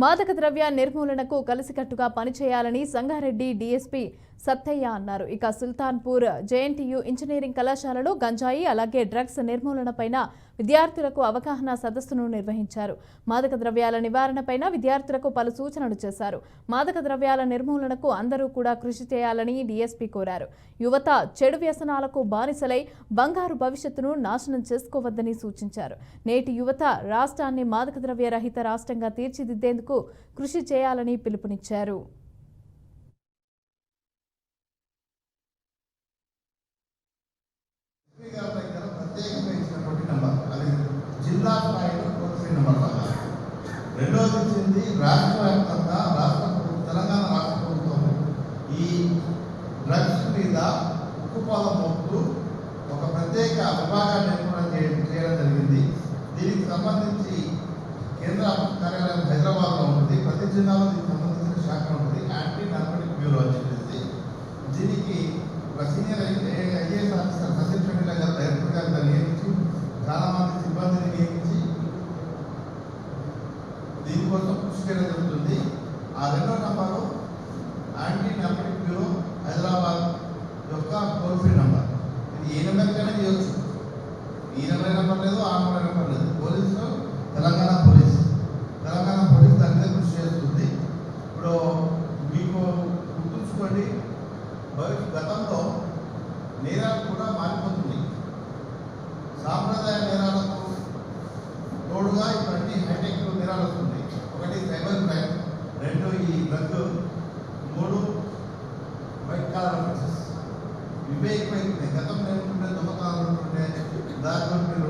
మాదక ద్రవ్య నిర్మూలనకు కలిసికట్టుగా పనిచేయాలని సంగారెడ్డి డీఎస్పీ సత్తయ్య అన్నారు. ఇక సుల్తాన్పూర్ జేఎన్టీయూ ఇంజనీరింగ్ కళాశాలలో గంజాయి అలాగే డ్రగ్స్ నిర్మూలనపైన విద్యార్థులకు అవగాహన సదస్సును నిర్వహించారు. మాదక ద్రవ్యాల నివారణపైన విద్యార్థులకు పలు సూచనలు చేశారు. మాదక ద్రవ్యాల నిర్మూలనకు అందరూ కూడా కృషి చేయాలని డీఎస్పీ కోరారు. యువత చెడు వ్యసనాలకు బానిసలై బంగారు భవిష్యత్తును నాశనం చేసుకోవద్దని సూచించారు. నేటి యువత రాష్ట్రాన్ని మాదక ద్రవ్య రహిత రాష్ట్రంగా తీర్చిదిద్దేందుకు కృషి చేయాలని పిలుపునిచ్చారు. జిల్లా స్థాయిలో టోల్ ఫ్రీ నెంబర్ రావాలి. రెండోది వచ్చింది రాష్ట్ర వ్యాప్తంగా తెలంగాణ రాష్ట్ర ప్రభుత్వం ఈ డ్రగ్స్ మీద ఉక్కుపాదం మోపుతూ ఒక ప్రత్యేక విభాగాన్ని ఏర్పాటు చేయడం జరిగింది. దీనికి సంబంధించి కేంద్ర కార్యాలయం హైదరాబాద్లో ఉంటుంది. ప్రతి జిల్లాలో దీనికి సంబంధించిన శాఖ ఉంటుంది. యాంటీ నార్కోటిక్ బ్యూరో అని చెప్పేసి దీనికి ఒక senior IAS officer Satish Reddy గారు డైరెక్టర్ గారిగా నియమించి చాలా మంది సిబ్బందిని నియమించి దీనికోసం కృషి చేయడం జరుగుతుంది. ఆ రెండో number anti narcotic bureau Hyderabad యొక్క టోల్ ఫ్రీ నెంబర్. ఇది ఏ నెంబర్కైనా చేయవచ్చు. ఈ నెంబర్ లేదు, ఆ నెంబర్ లేదు. పోలీసులు తెలంగాణ పోలీస్ దాని మీద కృషి చేస్తుంది. ఇప్పుడు మీకు గుర్తుంచుకోండి, గతంలో నేరాలు కూడా మారిపోతుంది. సాంప్రదాయ నేరాలకు తోడుగా ఇవన్నీ హైటెక్ నేరాలు వస్తుంది. ఒకటి సైబర్ క్రైమ్, రెండు ఈ డ్రగ్, మూడు వైట్ కాలర్ ఆఫెన్సెస్. ఇవే ఎక్కువైపోయినాయి. గతంలో ఏముంటుండే దొంగతనాలు ఉంటుండే, దాంట్లో మీరు